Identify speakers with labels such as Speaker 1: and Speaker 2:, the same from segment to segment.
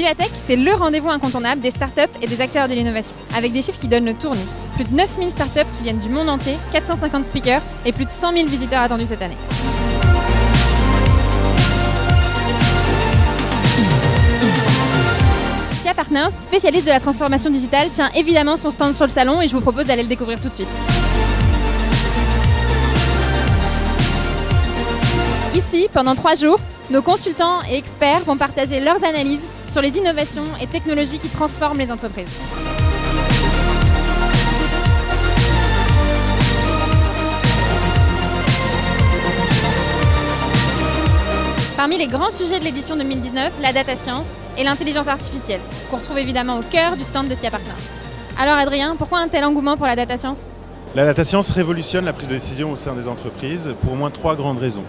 Speaker 1: Vivatech, c'est le rendez-vous incontournable des startups et des acteurs de l'innovation, avec des chiffres qui donnent le tournis. Plus de 9000 startups qui viennent du monde entier, 450 speakers et plus de 100 000 visiteurs attendus cette année. SIA Partners, spécialiste de la transformation digitale, tient évidemment son stand sur le salon et je vous propose d'aller le découvrir tout de suite. Ici, pendant 3 jours, nos consultants et experts vont partager leurs analyses sur les innovations et technologies qui transforment les entreprises. Parmi les grands sujets de l'édition 2019, la data science et l'intelligence artificielle, qu'on retrouve évidemment au cœur du stand de SIA Partners. Alors Adrien, pourquoi un tel engouement pour la data science ?
Speaker 2: La data science révolutionne la prise de décision au sein des entreprises pour au moins 3 grandes raisons.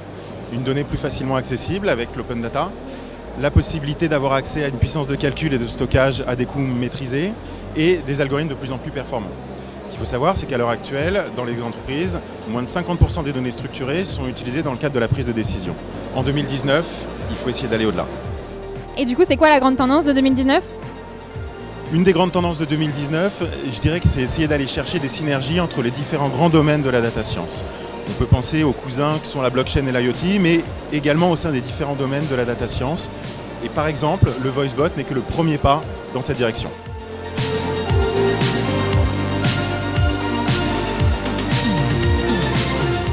Speaker 2: Une donnée plus facilement accessible avec l'open data, la possibilité d'avoir accès à une puissance de calcul et de stockage à des coûts maîtrisés et des algorithmes de plus en plus performants. Ce qu'il faut savoir, c'est qu'à l'heure actuelle, dans les entreprises, moins de 50% des données structurées sont utilisées dans le cadre de la prise de décision. En 2019, il faut essayer d'aller au-delà.
Speaker 1: Et du coup, c'est quoi la grande tendance de 2019 ?
Speaker 2: Une des grandes tendances de 2019, je dirais que c'est essayer d'aller chercher des synergies entre les différents grands domaines de la data science. On peut penser aux cousins qui sont la blockchain et l'IoT, mais également au sein des différents domaines de la data science. Et par exemple, le VoiceBot n'est que le premier pas dans cette direction.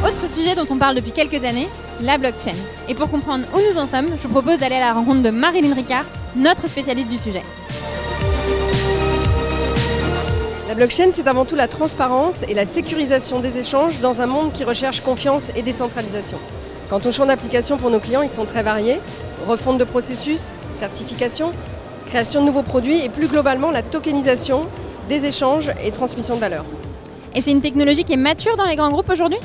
Speaker 1: Autre sujet dont on parle depuis quelques années, la blockchain. Et pour comprendre où nous en sommes, je vous propose d'aller à la rencontre de Marilyn Ricard, notre spécialiste du sujet.
Speaker 3: La blockchain, c'est avant tout la transparence et la sécurisation des échanges dans un monde qui recherche confiance et décentralisation. Quant aux champs d'application pour nos clients, ils sont très variés. Refonte de processus, certification, création de nouveaux produits et plus globalement la tokenisation des échanges et transmission de valeur.
Speaker 1: Et c'est une technologie qui est mature dans les grands groupes aujourd'hui ?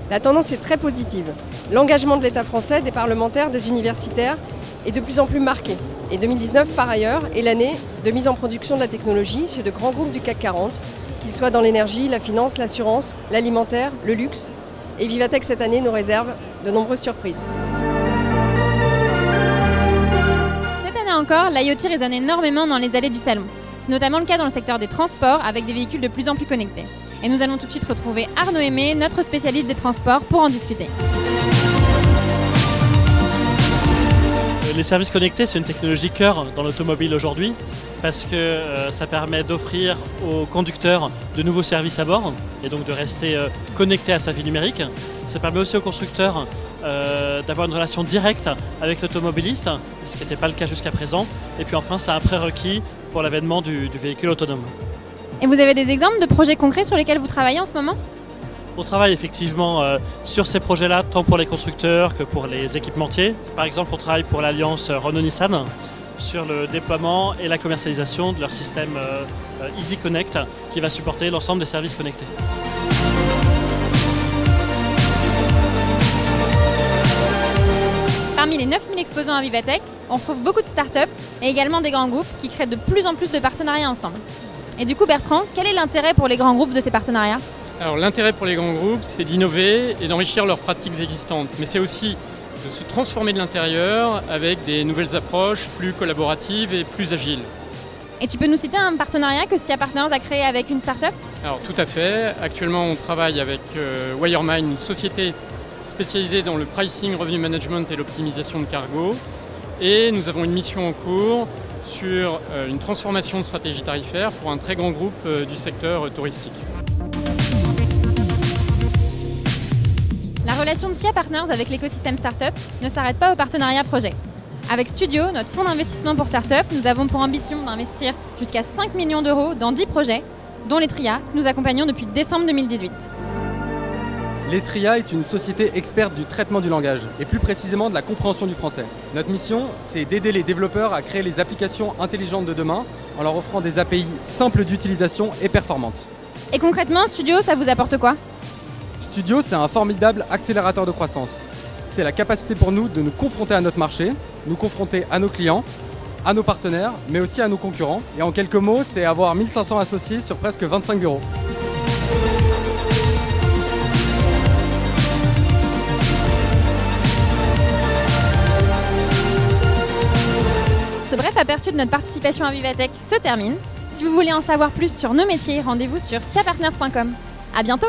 Speaker 3: La tendance est très positive. L'engagement de l'État français, des parlementaires, des universitaires est de plus en plus marqué. Et 2019, par ailleurs, est l'année de mise en production de la technologie chez de grands groupes du CAC 40, qu'ils soient dans l'énergie, la finance, l'assurance, l'alimentaire, le luxe. Et Vivatech, cette année, nous réserve de nombreuses surprises.
Speaker 1: Cette année encore, l'IoT résonne énormément dans les allées du salon. C'est notamment le cas dans le secteur des transports, avec des véhicules de plus en plus connectés. Et nous allons tout de suite retrouver Arnaud Aimé, notre spécialiste des transports, pour en discuter.
Speaker 4: Les services connectés, c'est une technologie cœur dans l'automobile aujourd'hui parce que ça permet d'offrir aux conducteurs de nouveaux services à bord et donc de rester connectés à sa vie numérique. Ça permet aussi aux constructeurs d'avoir une relation directe avec l'automobiliste, ce qui n'était pas le cas jusqu'à présent. Et puis enfin, c'est un prérequis pour l'avènement du véhicule autonome.
Speaker 1: Et vous avez des exemples de projets concrets sur lesquels vous travaillez en ce moment ?
Speaker 4: On travaille effectivement sur ces projets-là, tant pour les constructeurs que pour les équipementiers. Par exemple, on travaille pour l'alliance Renault-Nissan sur le déploiement et la commercialisation de leur système Easy Connect qui va supporter l'ensemble des services connectés.
Speaker 1: Parmi les 9000 exposants à Vivatech, on retrouve beaucoup de startups et également des grands groupes qui créent de plus en plus de partenariats ensemble. Et du coup, Bertrand, quel est l'intérêt pour les grands groupes de ces partenariats ?
Speaker 5: Alors l'intérêt pour les grands groupes, c'est d'innover et d'enrichir leurs pratiques existantes. Mais c'est aussi de se transformer de l'intérieur avec des nouvelles approches plus collaboratives et plus agiles.
Speaker 1: Et tu peux nous citer un partenariat que SIA Partners a créé avec une start-up ?
Speaker 5: Alors tout à fait. Actuellement, on travaille avec Wiremind, une société spécialisée dans le pricing, revenue management et l'optimisation de cargo. Et nous avons une mission en cours sur une transformation de stratégie tarifaire pour un très grand groupe du secteur touristique.
Speaker 1: La relation de SIA Partners avec l'écosystème Startup ne s'arrête pas au partenariat projet. Avec Studio, notre fonds d'investissement pour Startup, nous avons pour ambition d'investir jusqu'à 5 millions d'euros dans 10 projets, dont Letria, que nous accompagnons depuis décembre 2018.
Speaker 6: Letria est une société experte du traitement du langage, et plus précisément de la compréhension du français. Notre mission, c'est d'aider les développeurs à créer les applications intelligentes de demain, en leur offrant des API simples d'utilisation et performantes.
Speaker 1: Et concrètement, Studio, ça vous apporte quoi ?
Speaker 6: Studio, c'est un formidable accélérateur de croissance. C'est la capacité pour nous de nous confronter à notre marché, nous confronter à nos clients, à nos partenaires, mais aussi à nos concurrents. Et en quelques mots, c'est avoir 1500 associés sur presque 25 bureaux.
Speaker 1: Ce Ce bref aperçu de notre participation à Vivatech se termine. Si vous voulez en savoir plus sur nos métiers, rendez-vous sur siapartners.com. À bientôt!